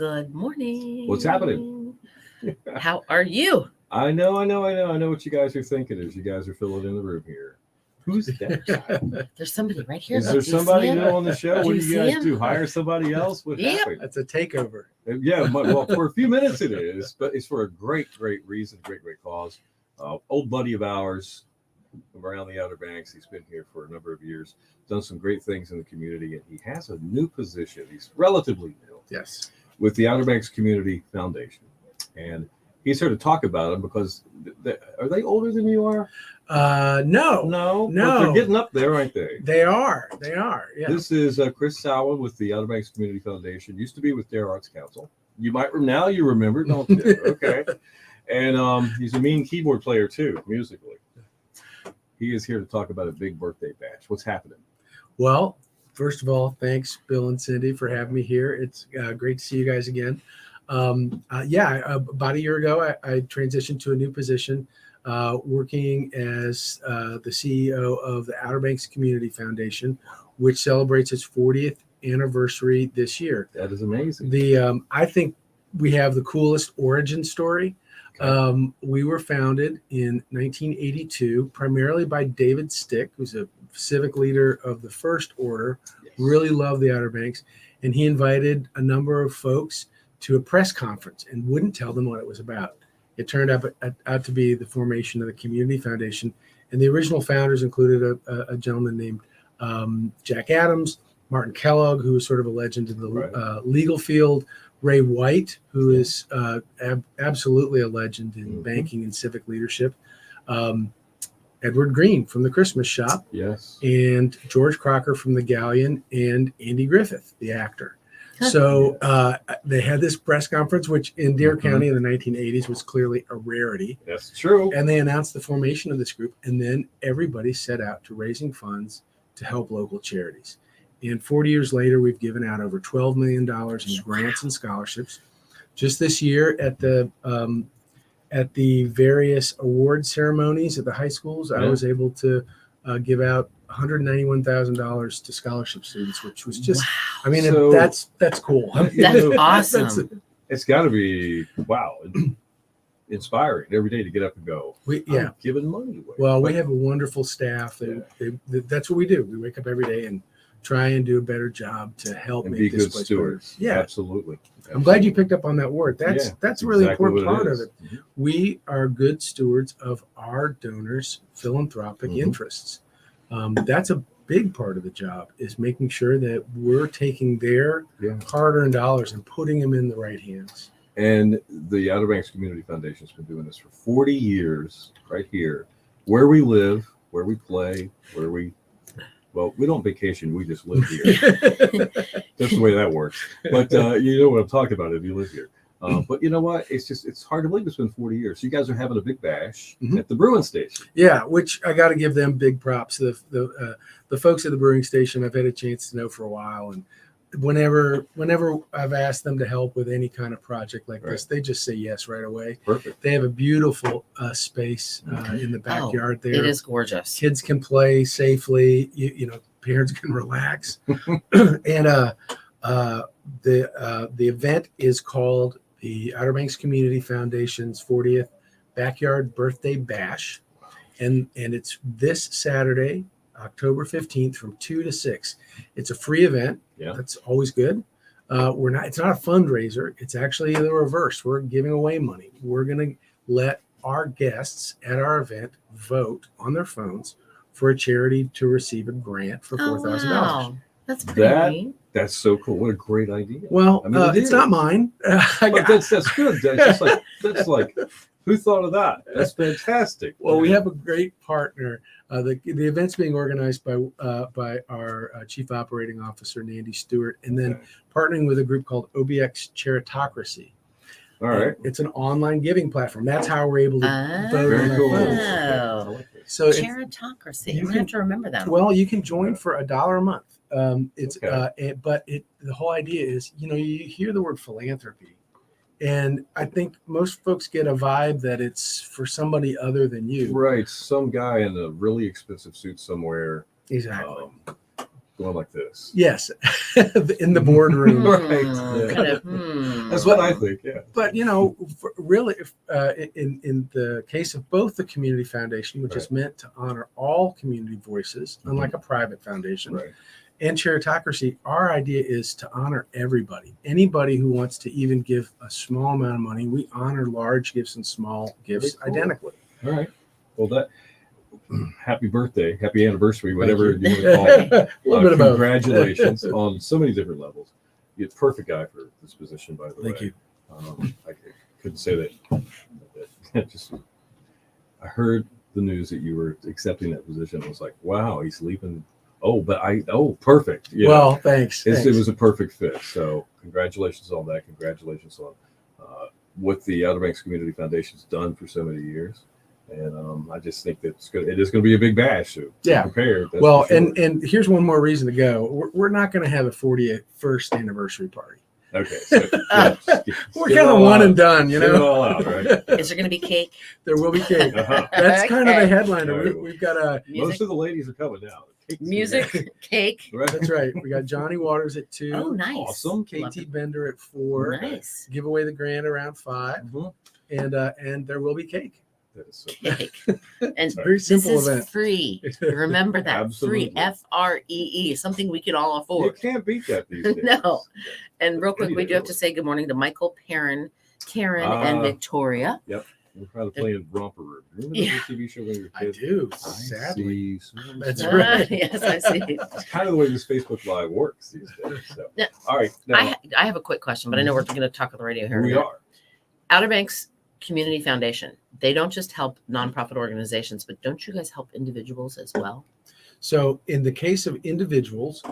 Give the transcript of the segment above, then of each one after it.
Good morning. What's happening? How are you? I know what you guys are thinking as you guys are filling in the room here. Who's that guy? There's somebody right here. Is Look, there do you see somebody him? new on the show? Do What do you you see guys him? do? Hire somebody else? What Yep. happened? That's a takeover. Yeah, well, for a few minutes it is, but it's for a great reason, great cause. Old buddy of ours from around the Outer Banks. He's been here for a number of years, done some great things in the community, and he has a new position. He's relatively new. Yes. With the Outer Banks Community Foundation. And he's here to talk about them because are they older than you are? No. But they're getting up there, aren't they? They are. Yeah. This is Chris Sauer with the Outer Banks Community Foundation. Used to be with Dare Arts Council. You might now you remember, don't you? Okay. And he's a mean keyboard player too, musically. He is here to talk about a big birthday bash. What's happening? Well, first of all, thanks, Bill and Cindy, for having me here. It's great to see you guys again. About a year ago, I transitioned to a new position, working as the CEO of the Outer Banks Community Foundation, which celebrates its 40th anniversary this year. That is amazing. I think we have the coolest origin story. Okay. We were founded in 1982, primarily by David Stick, who's a civic leader of the First Order, Yes. really loved the Outer Banks, and he invited a number of folks to a press conference and wouldn't tell them what it was about. It turned out to be the formation of the Community Foundation, and the original founders included a gentleman named Jack Adams, Martin Kellogg, who was sort of a legend in the legal field, Ray White, who is absolutely a legend in banking and civic leadership, Edward Green from the Christmas Shop, Yes. and George Crocker from the Galleon, and Andy Griffith, the actor. So they had this press conference, which in Dare County in the 1980s was clearly a rarity. That's true. And they announced the formation of this group, and then everybody set out to raising funds to help local charities. And 40 years later, we've given out over $12 million in grants and scholarships. Just this year at the various award ceremonies at the high schools, I was able to give out $191,000 to scholarship students, which was just, that's cool. That's awesome. It's got to be, inspiring every day to get up and go. I'm giving money away. Well, we have a wonderful staff. That's what we do. We wake up every day and try and do a better job to help and make be this good place stewards. better. Yeah, Absolutely. I'm glad you picked up on that word. That's a really exactly important part it of is. it. We are good stewards of our donors' philanthropic interests. That's a big part of the job, is making sure that we're taking their hard-earned dollars and putting them in the right hands. And the Outer Banks Community Foundation has been doing this for 40 years right here, where we live, where we play, we don't vacation, we just live here. That's the way that works. But you know what I'm talking about if you live here. But you know what? It's hard to believe it's been 40 years. So you guys are having a big bash at the brewing station. Yeah, which I got to give them big props. The folks at the brewing station I've had a chance to know for a while, and whenever I've asked them to help with any kind of project like this, they just say yes right away. Perfect. They have a beautiful space in the backyard there. It is gorgeous. Kids can play safely. Parents can relax. And the event is called the Outer Banks Community Foundation's 40th Backyard Birthday Bash, and it's this Saturday, October 15th, from 2 to 6. It's a free event. Yeah. That's always good. It's not a fundraiser. It's actually the reverse. We're giving away money. We're going to let our guests at our event vote on their phones for a charity to receive a grant for $4,000. Wow. That's pretty neat. That's so cool. What a great idea. Well, it's not mine. But that's good. That's like who thought of that? That's fantastic. Well, we have a great partner. The event's being organized by our Chief Operating Officer, Nandy Stewart, and then partnering with a group called OBX Charitocracy. All right. It's an online giving platform. That's how we're able to vote on our Oh. phones. So Charitocracy. I'm going to have to remember that. Well, you can join for $1 a month. The whole idea is, you hear the word philanthropy, and I think most folks get a vibe that it's for somebody other than you. Right. Some guy in a really expensive suit somewhere. Exactly. going like this. Yes, in the boardroom. Right. Hmm, kind of, That's what I think. Yeah. But really, in the case of both the Community Foundation, which is meant to honor all community voices, unlike a private foundation, Right. and Charitocracy, our idea is to honor everybody. Anybody who wants to even give a small amount of money, we honor large gifts and small gifts Very cool. identically. All right. Well, happy birthday, happy anniversary, whatever Thank you want to call it. A little bit of both. Congratulations on so many different levels. You're a perfect guy for this position, by the way. Thank you. I couldn't say that. I heard the news that you were accepting that position. I was like, wow, he's leaving. Perfect. Yeah. Well, thanks. It was a perfect fit. So congratulations on that. Congratulations on what the Outer Banks Community Foundation's done for so many years. And I just think that it is going to be a big bash. So Yeah. prepared. Well, and here's one more reason to go. We're not going to have a 41st anniversary party. Okay. So, We're kind of one and done, Get it all out, right? is there going to be cake? There will be cake. Uh-huh. That's kind of the Okay. headliner. All right. We've got a. Most Music, of the ladies are coming now. Cake's music, cake. right? That's right. We got Johnny Waters at 2. Oh, nice. Awesome. Love KT it. Bender at 4. Nice. Give away the grant around 5, Mhm. and there will be cake. That is so Cake. And Very this simple is event. free. Remember that. Absolutely. Free. FREE. Something we can all You afford. can't beat that these days. No. And real quick, Any we day do have to over. say good morning to Michael, Karen, and Victoria. We're probably playing Romper Room. Remember Yeah. that TV show when you were a I kid? do. I Sadly. see some That's stuff. right. Yes, I see. It's kind of the way this Facebook Live works these days. So. Yeah. All right. Now, I have a quick question, but I know we're going to talk on the radio here. in a we minute. are. Outer Banks Community Foundation. They don't just help nonprofit organizations, but don't you guys help individuals as well? So in the case of individuals,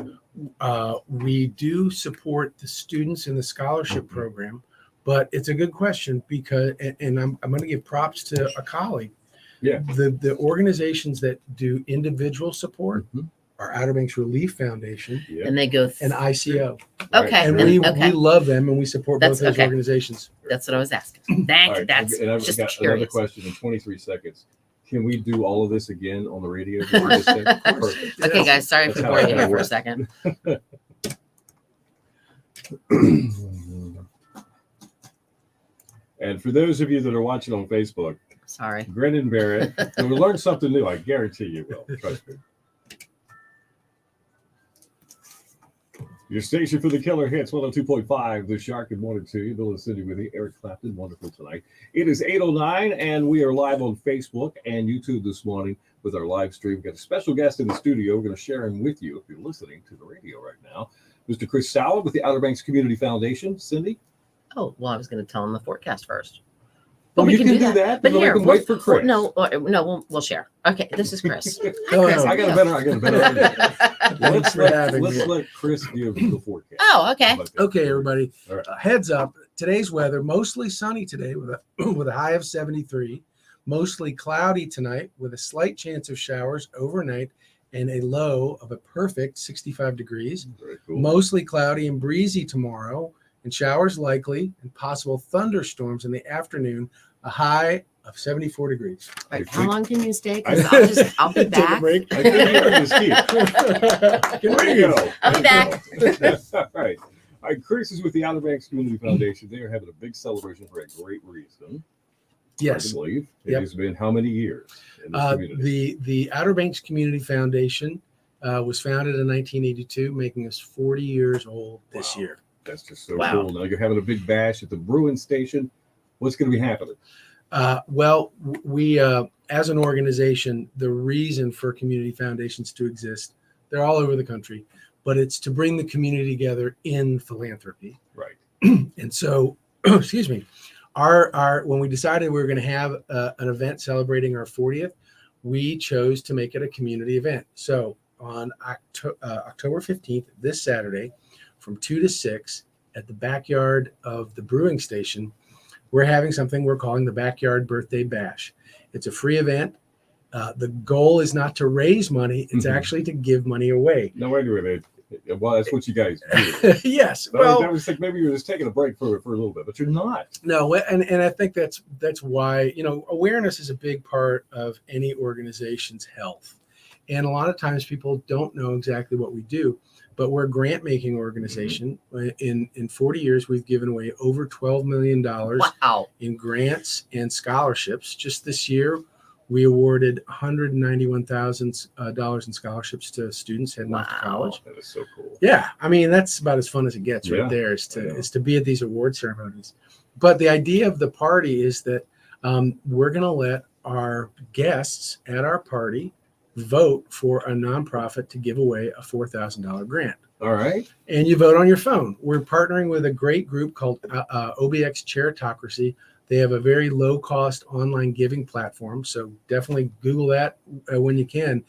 we do support the students in the scholarship program, but it's a good question because, and I'm going to give props to a colleague. Yeah. The organizations that do individual support Mhm. are Outer Banks Relief Foundation Yeah. And they go. and ICO. Right. Okay. And And- we okay. love them and we support both That's those okay. organizations. That's what I was asking. All Thank you. right. That's And I've just got another curious. question in 23 seconds. Can we do all of this again on the radio? that you just said? Perfect. Okay, guys. Sorry That's for how boring you it here for a works. second. And for those of you that are watching on Facebook, Sorry. Brendan Barrett, and we'll learn something new. I guarantee you will. Trust me. Your station for the killer hits 102.5. The Shark. Good morning to you. Bill and Cindy with you. Eric Clapton. Wonderful tonight. It is 8:09, and we are live on Facebook and YouTube this morning with our live stream. We've got a special guest in the studio. We're going to share him with you if you're listening to the radio right now. Mr. Chris Sallard with the Outer Banks Community Foundation. Cindy? Oh, well, I was going to tell them the forecast first. Oh, we you can can do do that. But Then here, we can wait for Chris. we'll share. Okay, this is Chris. Hi, No, Chris. no, I got a better idea. Thanks for having me. Let's let Chris give the forecast. Oh, okay. How about that? Okay, everybody. All right. Heads up. Today's weather mostly sunny today with a with a high of 73. Mostly cloudy tonight with a slight chance of showers overnight and a low of a perfect 65 degrees. Very cool. Mostly cloudy and breezy tomorrow and showers likely and possible thunderstorms in the afternoon. A high of 74 degrees. All right, how long can you stay? I- Because I'll be Take a back. break. I think you heard this key. Can There we you go. I'll be back. All right. All right. Chris is with the Outer Banks Community Foundation. They are having a big celebration for a great reason. I Yes. believe it Yep. has been how many years in this community? The Outer Banks Community Foundation was founded in 1982, making us 40 years old this Wow. year. That's just so Wow. cool. Now you're having a big bash at the Bruin Station. What's going to be happening? We as an organization, the reason for community foundations to exist, they're all over the country, but it's to bring the community together in philanthropy. Right. And so, excuse me, our when we decided we were going to have an event celebrating our 40th, we chose to make it a community event. So on October 15th, this Saturday, from 2 to 6 at the backyard of the brewing station, we're having something we're calling the Backyard Birthday Bash. It's a free event. The goal is not to raise money. It's Mhm. actually to give money away. No, wait a minute. Well, that's what you guys do. Yes. But Well, I was like, maybe you're just taking a break for a little bit, but you're not. no, and I think that's why, awareness is a big part of any organization's health. And a lot of times people don't know exactly what we do, but we're a grant making organization. In 40 years, we've given away over $12 million Wow. in grants and scholarships. Just this year, we awarded $191,000 in scholarships to students heading off to Wow. college. That is so cool. Yeah, I mean that's about as fun as it gets Yeah, right there. Is I know. to be at these award ceremonies. But the idea of the party is that we're going to let our guests at our party vote for a nonprofit to give away a $4,000 grant. All right. And you vote on your phone. We're partnering with a great group called OBX Charitocracy. They have a very low cost online giving platform. So definitely Google that when you can.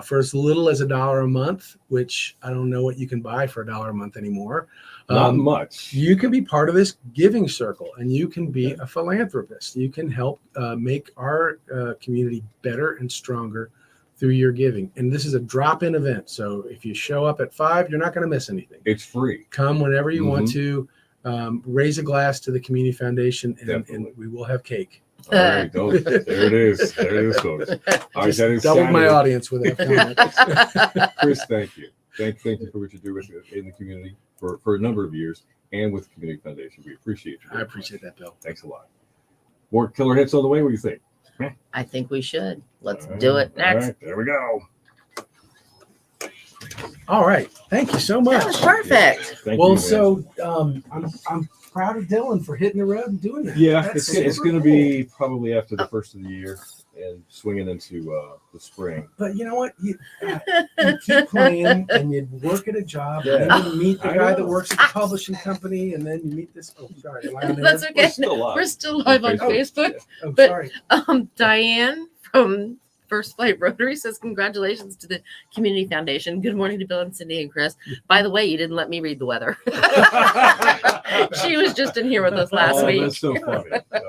For as little as $1 a month, which I don't know what you can buy for $1 a month anymore. Not much. You can be part of this giving circle and you can be a philanthropist. You can help make our community better and stronger through your giving. And this is a drop-in event. So if you show up at 5, you're not going to miss anything. It's free. Come whenever you want Mhm. to. Raise a glass to the community foundation and Definitely. we will have cake. All right. There it is. There it is, folks. All right. Just That is doubled my Saturday. audience with that comment. Chris, thank you. Thank you for what you do in the community for a number of years and with the Community Foundation. We appreciate you. I appreciate that, Bill. Thanks a lot. More killer hits on the way. What do you think? I think we should. Let's All do it right, all next. right, there we go. All right. Thank you so That was much. perfect. Thank Well, you, man. so I'm proud of Dylan for hitting the road and doing that. Yeah, That's it's super going to cool. be probably after the first of the year and swinging into the spring. But you know what? You keep playing and you work at a job. Yeah. And then you meet the I guy know. that works at the publishing company, and then you meet this. Oh, sorry. Am I on That's air? okay. We're still live. We're still live on Facebook. Facebook. Oh, but- sorry. Diane from First Flight Rotary says, congratulations to the Community Foundation. Good morning to Bill and Cindy and Chris. By the way, you didn't let me read the weather. She was just in here with us last Oh, week. That's so funny. All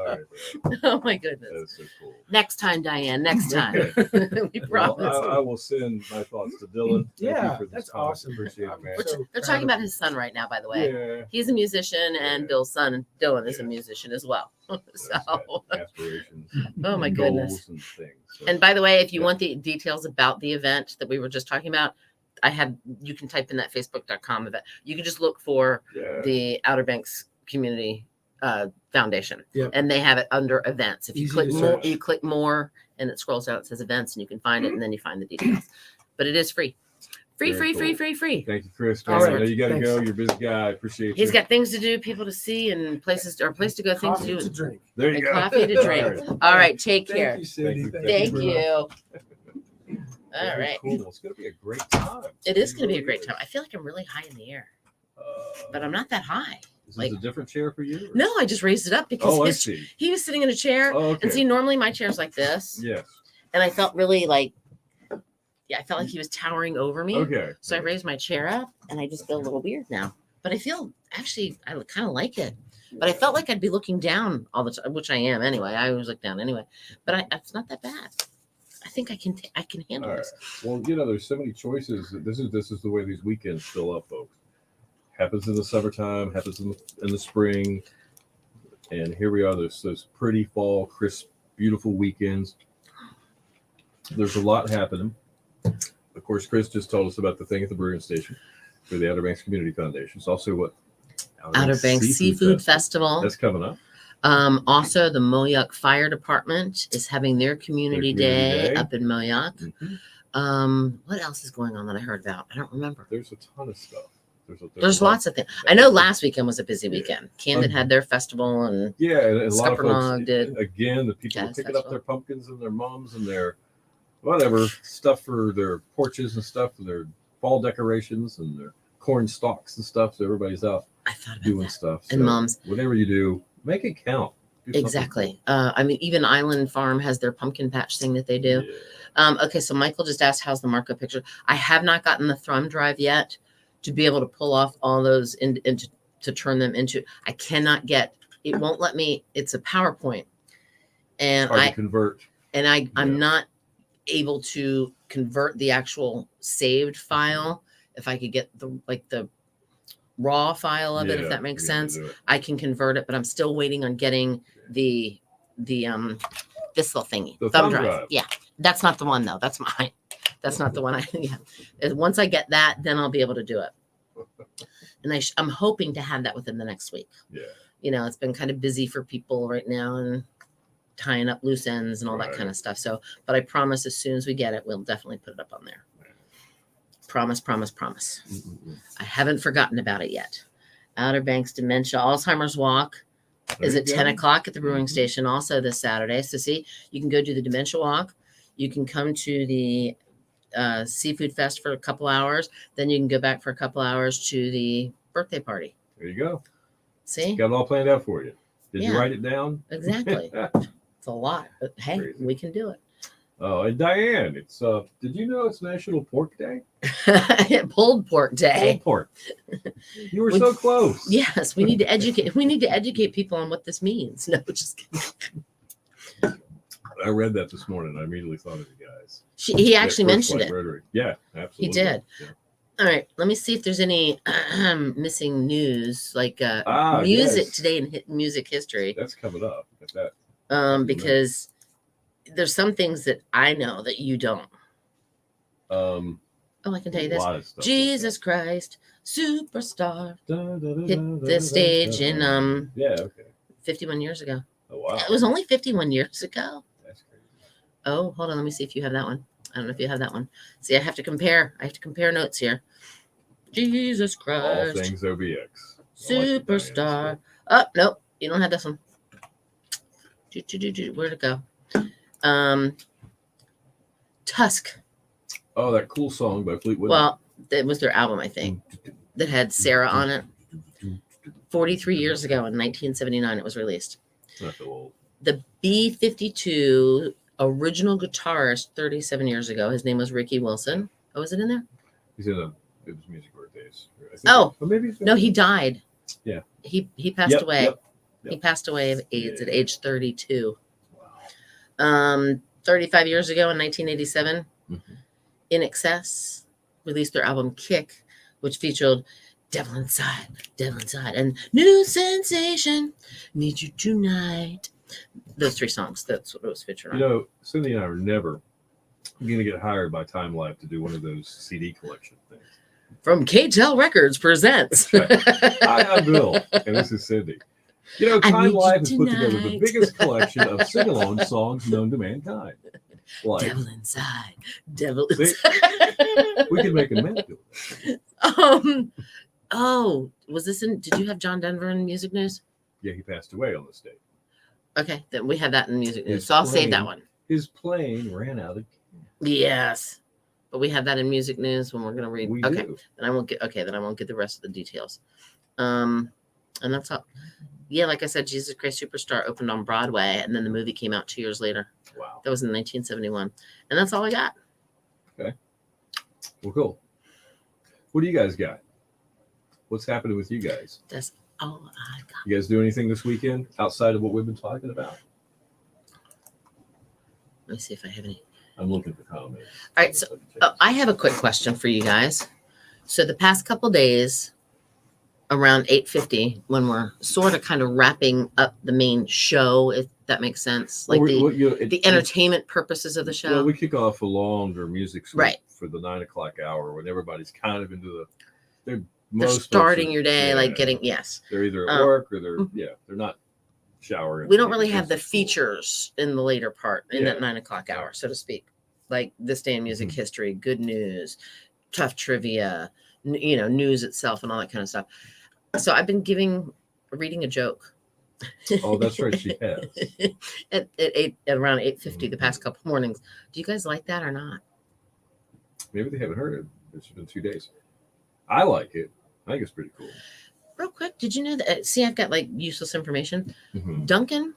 right, man. Oh my goodness. That's so cool. Next time, Diane, next time. we Well, promise. I will send my thoughts to Dylan. Thank you Yeah, for this that's time. awesome. Appreciate it, man. We're so They're proud talking of- about his son right now, by the way. Yeah. He's a musician, and Yeah. Bill's son, Dylan, is a Yeah. musician as well. That's So, got aspirations. oh my and goodness. goals and things. So, And by the way, if you Yeah. want the details about the event that we were just talking about, you can type in that facebook.com event. You can just look for yeah. the Outer Banks Community Foundation, Yep. and they have it under events. If you Easy click to more, search. you click more, and it scrolls down. It says events, and you can find it, and then you find the details. But it is free. Free, Very free, cool. free, free, free. Thank you, Chris. All Man, I right, know you got to thanks. go. You're a busy guy. I appreciate you. He's got things to do, people to see, and places or place to go, things Coffee to to do, drink. There you and go. coffee to drink. All right, take care. Thank you, Cindy. Thank you. Thank very much. you. All Very right. Cool. It's going to be a great time. It is going to be a really great is. time. I feel like I'm really high in the air, Uh, but I'm not that high. Is this like- a different chair for you? or- No, I just raised it up because Oh, I see. he was sitting in a chair. Oh, okay. And see, normally my chair's like this. Yes. And I felt really like, I felt like he was towering over me. Okay. So I raised my chair up and I just feel a little weird now. But I feel actually, I kind of like it. But I felt like I'd be looking down all the time, which I am anyway. I always look down anyway. But it's not that bad. I think I can handle All right. this. Well, there's so many choices. This is the way these weekends fill up, folks. Happens in the summertime, happens in the spring, and here we are. There's those pretty fall, crisp, beautiful weekends. There's a lot happening. Of course, Chris just told us about the thing at the Brewing Station for the Outer Banks Community Foundation. It's also what Outer Banks Seafood Festival. That's coming up. Also, the Moyock Fire Department is having their community community day day. up in Moyock. Mhm. What else is going on that I heard about? I don't remember. There's a ton of stuff. There's a lot. lots of things. I know last weekend was a busy Yeah. weekend. Camden had their festival, and Yeah, and a lot of Scuppernong folks did again. The people are Jazz picking up Festival. their pumpkins and their mums and their whatever stuff for their porches and stuff, and their fall decorations and their corn stalks and stuff. So everybody's out I thought about doing that. stuff. And So mums. whatever you do, make it count. Do something Exactly. I mean, even Island Farm has their pumpkin patch thing that they cool. do. Yeah. Okay, so Michael just asked, how's the markup picture? I have not gotten the thumb drive yet to be able to pull off all those into to turn them into. I cannot get. It won't let me. It's a PowerPoint, and Hard I to convert. I'm Yeah. not able to convert the actual saved file. If I could get the raw file of it, if Yeah, that makes you gotta sense, do it. I can convert it. But I'm still waiting on getting the this little thingy, The thumb thumb drive. drive. Yeah, that's not the one though. That's mine. That's not the one yeah. Once I get that, then I'll be able to do it. And I'm hoping to have that within the next week. Yeah. You know, it's been kind of busy for people right now and tying up loose ends and all that Right. kind of stuff. So, but I promise as soon as we get it, we'll definitely put it up on there. Promise, promise, promise. Mm-mm-mm. I haven't forgotten about it yet. Outer Banks Dementia Alzheimer's Walk is There at you 10 go. o'clock at the brewing Mhm. station also this Saturday. So see, you can go do the dementia walk. You can come to the seafood fest for a couple hours. Then you can go back for a couple hours to the birthday party. There you go. See, Got it all planned out for you. Did you Yeah. write it down? exactly. It's a lot, but hey, Crazy. we can do Oh, and Diane, it's did you know it's National Pork Day? it. Pulled pork day. Pulled pork. You were We- so close. Yes, we need to educate. We need to educate people on what this means. No, just kidding. I read that this morning. I immediately thought of you guys. He Yeah, actually First mentioned Flight it. Rotary. Yeah, absolutely. did. Yeah. All right, let me see if there's any missing news, like Ah, music yes. today in music history. That's coming up. Got that. Because there's some things that I know that you don't. Um, Oh, I can tell you a this. lot of stuff. Jesus Christ, superstar, Hit hit the stage in Yeah. Okay. 51 years ago. Oh wow. It was only 51 years ago. That's crazy. Oh, hold on, let me see if you have that one. I don't know if you have that one. See, I have to compare. notes here. Jesus All Christ, things OBX. I like the superstar. Diane Oh, nope, you don't have this one. Where'd it go? Tusk. stuff. Oh, that cool song by Fleetwood. Well, that was their album, I think, that had Sarah on it. 43 years ago in 1979, it was released. I feel old. The B-52 original guitarist 37 years ago, his name was Ricky Wilson. Oh, is it in there? He's in it was music birthdays. I think Oh, or maybe he's No, he died. Yeah. He passed Yep, away. yep, He yep. passed away of AIDS at Yeah. age 32. Wow. 35 years ago in 1987, Mhm. In Excess released their album Kick, which featured Devil Inside, and New Sensation, Need You Tonight. Those three songs. That's what it was featured on. You know, Cindy and I are never going to get hired by Time Life to do one of those CD collection things. From KTEL Records presents. Hi, I'm Bill, and this is Cindy. You know, I Time need you Life has put together the tonight. biggest collection of sing-along songs known to mankind. Like, Devil Inside, Devil See? Inside. we can make a mess do it. Oh, was this in? Did you have John Denver in music news? Yeah, he passed away on this day. Okay, then we have that in music news. His So I'll save that plane- one. His plane ran out of Yes, but we have that in music news when we're gonna read. We Okay, do. then I won't get. Okay, then I won't get the rest of the details. And that's all. Yeah, like I said, Jesus Christ Superstar opened on Broadway, and then the movie came out 2 years later. Wow. That was in 1971, and that's all I got. Well, cool. What do you guys got? What's happening with you guys? That's all I got. You guys do anything this weekend outside of what we've been talking about? Let me see if I have any. I'm looking for comments. All right, so I have a quick question for you guys. So the past couple days, around 8:50, when we're sort of kind of wrapping up the main show, if that makes sense, like the entertainment purposes of the show. Well, we kick off a longer music suite Right. for the 9 o'clock hour when everybody's kind of into the. They're They're most folks starting are- your day, yeah, like getting yes. They're either at Um, work or they're mhm. they're not showering. We don't really because have the it's cool. features in the later part in that Yeah. 9 o'clock hour, so to speak. Like this day in music Mhm. history, good news, tough trivia, news itself, and all that kind of stuff. So I've been reading a joke. Oh, that's right, she has. at around 8:50 the past couple mornings. Do you guys like that or not? Maybe they haven't heard it. It's been 2 days. I like it. I think it's pretty cool. Real quick, did you know that? See, I've got like useless information. Mhm. Dunkin',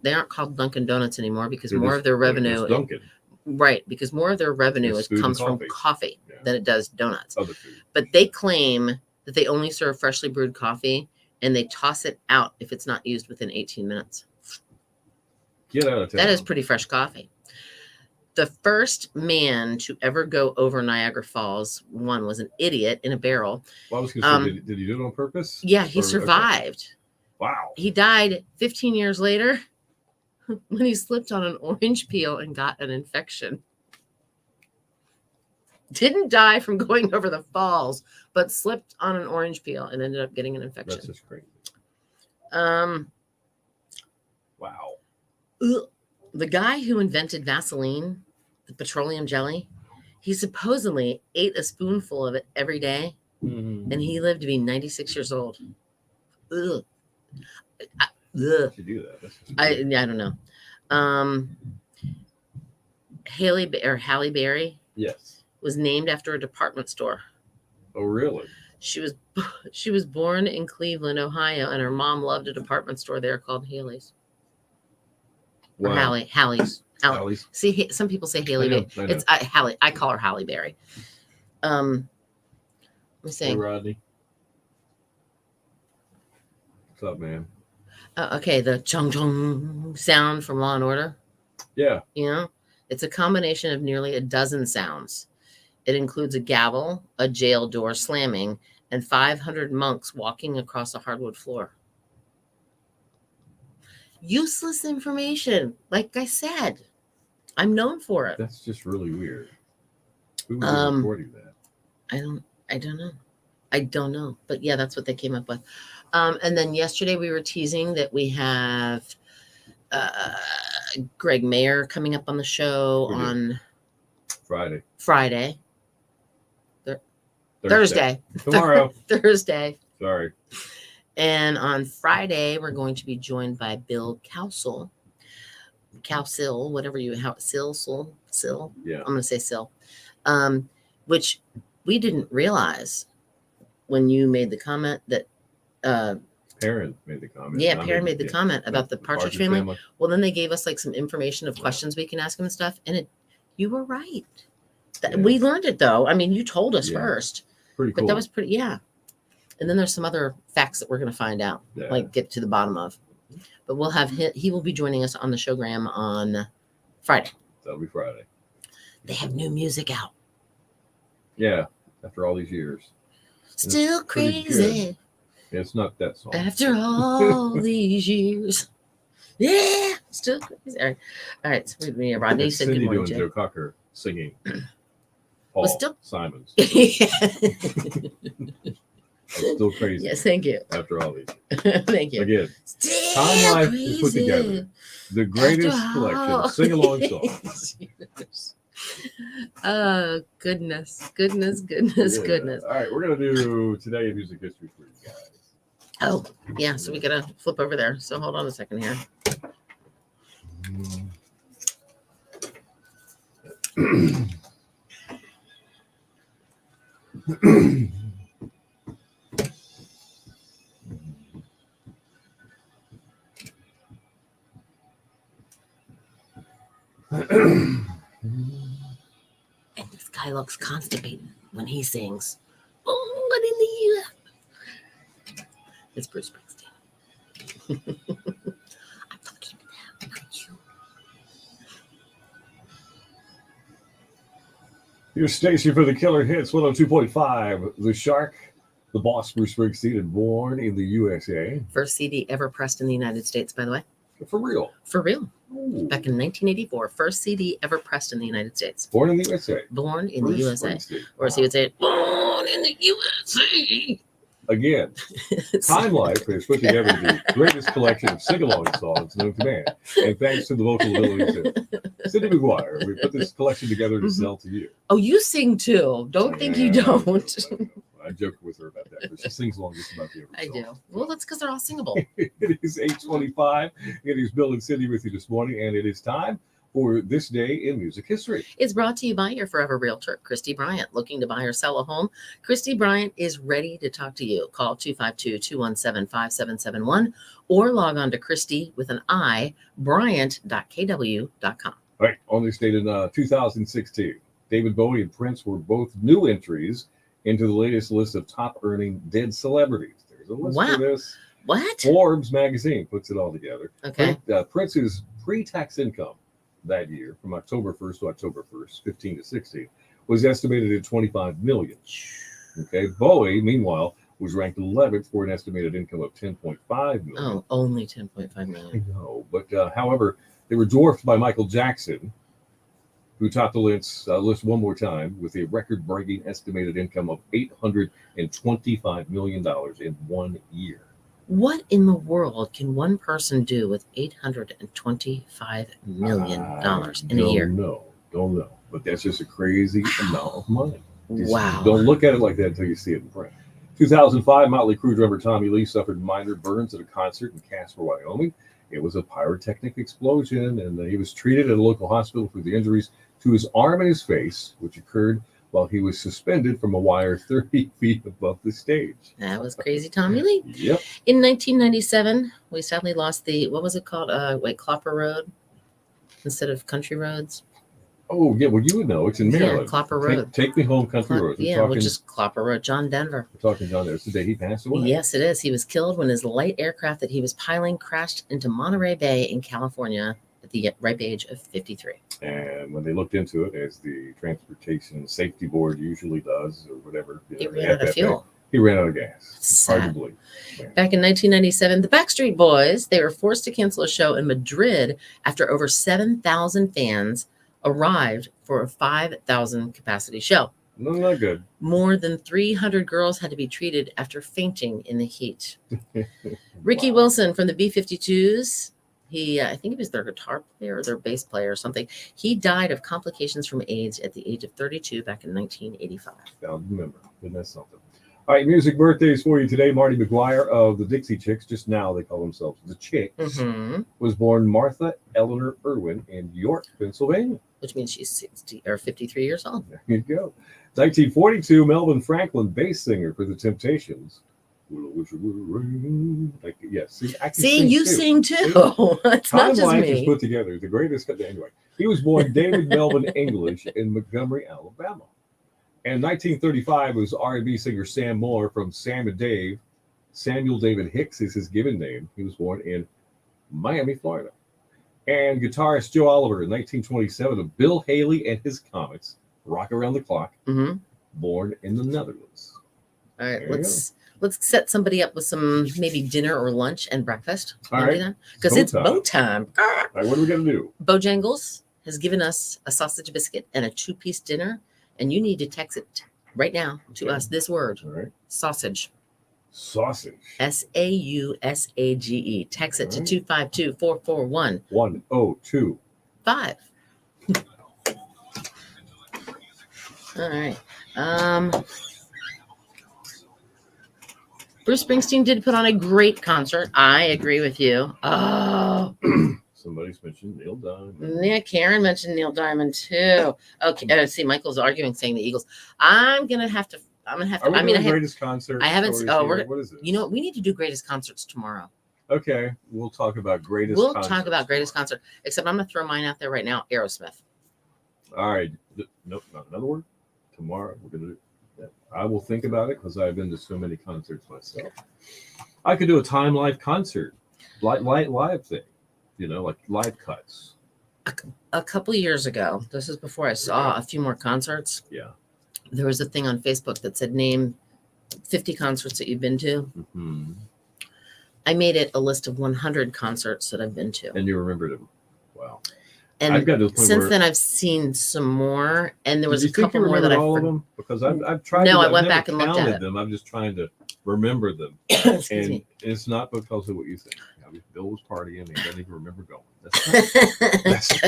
they aren't called Dunkin' Donuts anymore because They're more just- of their they're revenue, just Dunkin', right? Because more of their revenue It's food and comes from coffee. coffee Yeah. than it does donuts. other food. But they claim that they only serve freshly brewed coffee and they toss it out if it's not used within 18 minutes. Get out of town. That is pretty fresh coffee. The first man to ever go over Niagara Falls, one was an idiot in a barrel. Well, I was going to say, um, did he do it on purpose? Yeah, he Or- okay. survived. Wow. He died 15 years later when he slipped on an orange peel and got an infection. Didn't die from going over the falls, but slipped on an orange peel and ended up getting an infection. That's just crazy. Um, Wow. the guy who invented Vaseline, the petroleum jelly, he supposedly ate a spoonful of it every day, Mm-hmm. and he lived to be 96 years old. Ugh. Ugh. You do that. That's just I weird. don't know. Halle Berry Yes. was named after a department store. Oh, really? She was born in Cleveland, Ohio, and her mom loved a department store there called Haley's. Or Hallie's. Hallie's. See, some people say Haley I know, Berry. I know. It's Hallie. I call her Halle Berry. Let me Hey, see. Rodney. What's up, man? Okay, the chung chung sound from Law and Order. Yeah. You know, it's a combination of nearly a dozen sounds. It includes a gavel, a jail door slamming, and 500 monks walking across a hardwood floor. Useless information. Like I said, I'm known for it. That's just really weird. Who was recording that? I don't know. But yeah, that's what they came up with. And then yesterday we were teasing that we have Greg Mayer coming up on the show We do. on Friday. Thursday. Tomorrow. Thursday. Sorry. And on Friday, we're going to be joined by Bill Cowsill, whatever Sill. Yeah. I'm going to say Sill, which we didn't realize when you made the comment that, Perrin made the comment. yeah, Perrin made the comment about the Partridge family. Well, then they gave us like some information of Yeah. questions we can ask him and stuff. And you were right. Yeah. We learned it though. I mean, you told us Yeah. first, Pretty but cool. that was pretty, yeah. And then there's some other facts that we're going to find out, Yeah. like get to the bottom of. But we'll have he will be joining us on the showgram on Friday. That'll be Friday. They have new music out. Yeah. After all these years. Still pretty crazy It's not that song. after all these years. Yeah, still crazy. All right. So Rodney It's said Cindy good morning, doing Jay. Joe Cocker singing. Paul still- Simons. Yeah. It's still crazy. Yes, thank you. After all these. Thank you. Again, Still Time Life is put crazy together. The greatest after collection all of sing-along songs. these years. Oh, goodness. Yeah. Goodness. All right, we're gonna do today in music history for you guys. Oh, yeah. So we got to flip over there. So hold on a second here. And this guy looks constipated when he sings. Oh, what in the year? It's Bruce Springsteen. I'm talking to them, not you. Here's Stacy for the Killer Hits 102.5. The Shark, the boss Bruce Springsteen, and Born in the USA. First CD ever pressed in the United States, by the way. For real. For real. Ooh. Back in 1984. First CD ever pressed in the United States. Born in the USA. Born in Bruce the USA. Springsteen. Or as he would say it, Born in the USA. Again, Time Life has put together the greatest collection of sing-along songs known to man. And thanks to the vocal abilities of Cindy McGuire, we put this collection together to sell to you. Oh, you sing too. Don't think you Yeah, don't. I joke with her about that, but she sings along just about the every I song. do. Well, that's because they're all singable. It is 8:25. It is Bill and Cindy with you this morning, and it is time for This Day in Music History. It's brought to you by your forever realtor, Christy Bryant. Looking to buy or sell a home? Christy Bryant is ready to talk to you. Call 252-217-5771 or log on to Christy with an I, Bryant.kw.com. All right, on this date in 2016, David Bowie and Prince were both new entries into the latest list of top-earning dead celebrities. There's a list Wow. for this. What? Forbes magazine puts it all together. Okay. Prince's pre-tax income that year, from October 1st to October 1st, 15 to 16, was estimated at $25 million. Okay, Bowie, meanwhile, was ranked 11th for an estimated income of $10.5 million. Oh, only 10.5 I million. know, but however, they were dwarfed by Michael Jackson, who topped the list one more time with a record-breaking estimated income of $825 million in 1 year. What in the world can one person do with $825 million in a year? Don't know. But that's just a crazy amount of money. Just Wow. Don't look at it like that until you see it in print. 2005, Motley Crue drummer Tommy Lee suffered minor burns at a concert in Casper, Wyoming. It was a pyrotechnic explosion, and he was treated at a local hospital for the injuries to his arm and his face, which occurred while he was suspended from a wire 30 feet above the stage. That was crazy, Tommy Lee. Yep. In 1997, we sadly lost what was it called? Clopper Road instead of Country Roads. Oh, yeah. Well, you would know. It's in Maryland. Yeah, Clopper Road. Take me home, Country Road. Which is Clopper Road. John Denver. We're talking John. There's the day he passed away. Yes, it is. He was killed when his light aircraft that he was piloting crashed into Monterey Bay in California at the ripe age of 53. And when they looked into it, as the Transportation Safety Board usually does, or whatever, He ran out of fuel. He ran out of gas. It's hard to Sad. believe. Yeah. Back in 1997, the Backstreet Boys, they were forced to cancel a show in Madrid after over 7,000 fans arrived for a 5,000 capacity show. No, not good. More than 300 girls had to be treated after fainting in the heat. Ricky Wow. Wilson from the B-52s, I think he was their guitar player or their bass player or something. He died of complications from AIDS at the age of 32 back in 1985. Found a member. Isn't that something? All right, music birthdays for you today. Marty McGuire of the Dixie Chicks, just now they call themselves the Chicks, Mm-hmm. was born Martha Eleanor Irwin in York, Pennsylvania. Which means she's 60 or 53 years old. There you go. 1942, Melvin Franklin, bass singer for the Temptations. Like, yes, see, I can See, you too. sing too. It's Time not just Life is me. put together. The greatest. Anyway, he was born David Melvin English in Montgomery, Alabama. And 1935 was R&B singer Sam Moore from Sam and Dave. Samuel David Hicks is his given name. He was born in Miami, Florida. And guitarist Joe Oliver in 1927 of Bill Haley and his Comets, Rock Around the Clock, Mm-hmm. born in the Netherlands. All right, There you let's set somebody up with some maybe dinner or lunch and breakfast. All right. Because Bow it's time. bow time. All right, what are we going to do? Bojangles has given us a sausage biscuit and a 2-piece dinner, and you need to text it right now to Okay. us. This word, All right. sausage, Sausage. SAUSAGE. Text it to All right. 252-441-5. 102. All right. Bruce Springsteen did put on a great concert. I agree with you. Oh, Somebody's mentioned Neil Diamond. yeah, Karen mentioned Neil Diamond too. Okay, see, Michael's arguing, saying the Eagles. I'm gonna have to. Are we I mean, doing greatest concert? I haven't- stories oh, here? we're- What is it? you know what? We need to do greatest concerts tomorrow. Okay, we'll talk about greatest. We'll concerts. talk about greatest concert. Except I'm gonna throw mine out there right now. Aerosmith. All right. Nope, not another word. Tomorrow we're gonna do that. I will think about it because I've been to so many concerts myself. I could do a Time Life concert, live thing, like live cuts. A couple years ago, this is before I saw a few more concerts. Yeah. There was a thing on Facebook that said name 50 concerts that you've been to. Mm-hmm. I made it a list of 100 concerts that I've been to. And you remembered them. Wow. And I've got to the point since where, then, I've seen some more, and there was Did a you think couple you more that I remembered all of forgot. them? Because I've tried. No, I I've went never back and looked at counted it. them. I'm just trying to remember them, Excuse and me. it's not because of what you think. I mean, Bill was partying and he doesn't even remember going. That's It's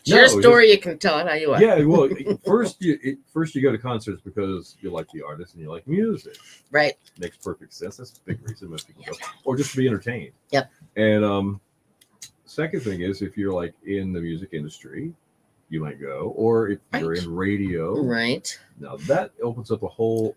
No, your it's story. You can tell it how you want. yeah. Well, first you go to concerts because you like the artist and you like music. Right. Makes perfect sense. That's a big reason most people go, or just to be entertained. Yep. And second thing is if you're like in the music industry, you might go, or if you're Right. in radio. Right. Now that opens up a whole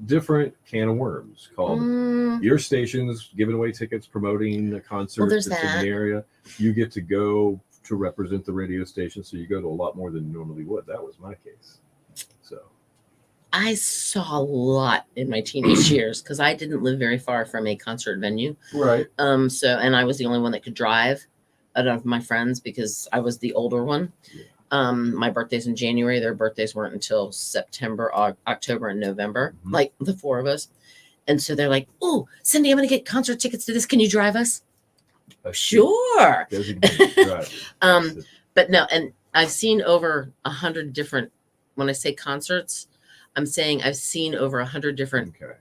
different can of worms called Mm, your station's giving away tickets, promoting a concert there's that's in that. the area. You get to go to represent the radio station, so you go to a lot more than you normally would. That was my case. So I saw a lot in my teenage years because I didn't live very far from a concert venue. right. And I was the only one that could drive out of my friends because I was the older one. Yeah. My birthday's in January. Their birthdays weren't until September, October, and November, Mhm. like the four of us. And so they're like, "Oh, Cindy, I'm going to get concert tickets to this. Can you drive us?" Sure. Designated driver. But no, and I've seen over 100 different. When I say concerts, I'm saying I've seen over 100 different Okay.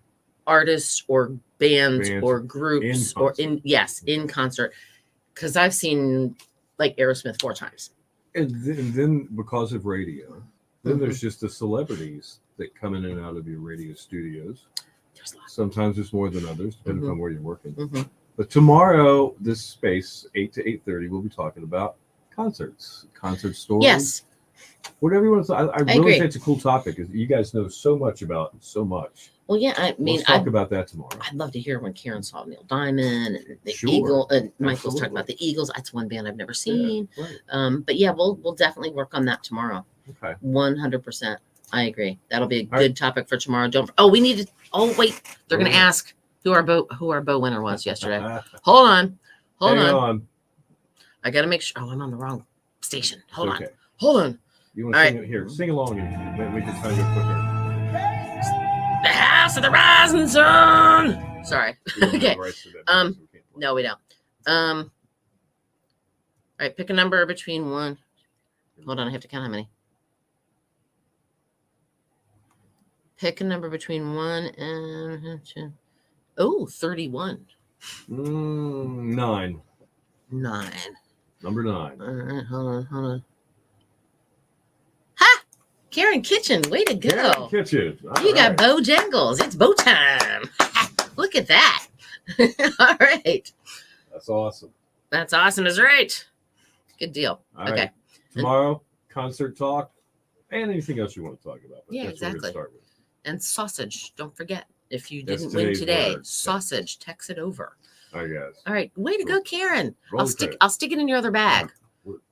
artists or bands Bands or groups in or concert. in concert, because I've seen like Aerosmith 4 times. And then because of radio, then Mhm. there's just the celebrities that come in and out of your radio studios. There's a lot. Sometimes there's more than others, depending Mhm. on where you're working. Mhm. But tomorrow, this space, 8 to 8:30, we'll be talking about concerts, concert stories. Yes. Whatever you want to. I really agree. think it's a cool topic. Is you guys know so much about so much. Well, yeah. I mean, Let's talk about that tomorrow. I'd love to hear when Karen saw Neil Diamond and the Sure. Eagle, and Michael's talking Absolutely. about the Eagles. That's one band I've never seen. Yeah, right. But yeah, we'll definitely work on that tomorrow. Okay. 100%. I agree. That'll be a All good right. topic for tomorrow. Don't. Oh, we need to. Oh, wait. They're gonna Oh. ask who our bow winner was yesterday. Hold on. Hold Hang on. I gotta make sure. Oh, I'm on the wrong station. Hold It's on. okay. Hold on. You want to All sing it here? Sing along, and we can tell you quicker. The House of the Rising Sun. Sorry. We don't have Okay. the rights to that, Um, so we can't play. No, we don't. All right. Pick a number between one. Hold on. I have to count how many. Pick a number between 1 and 2. Oh, 31. 9. 9. Number 9. All right, hold on. Ha! Karen Kitchen, way to go. Yeah, kitchen. All You got right. Bojangles. It's bow time. Look at that. All right. That's awesome. That's awesome. Is right. Good deal. All Okay. right. Tomorrow, concert talk, and anything else you want to talk about. But Yeah, that's what we're exactly. gonna start with. And sausage. Don't forget. If you That's didn't win today's today, word. sausage. Text it over. All right, guys. All right. Way to go, Karen. Roll I'll the stick. credit. I'll stick it in your other bag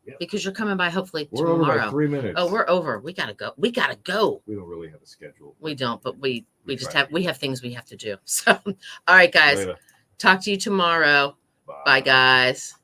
Yeah. because you're coming by hopefully We're over by tomorrow. 3 minutes. Oh, we're over. We gotta go. We gotta go. We don't really have a schedule. We don't, but we We just try. have things we have to do. So, all right, guys. Later. Talk to you tomorrow. Bye, guys.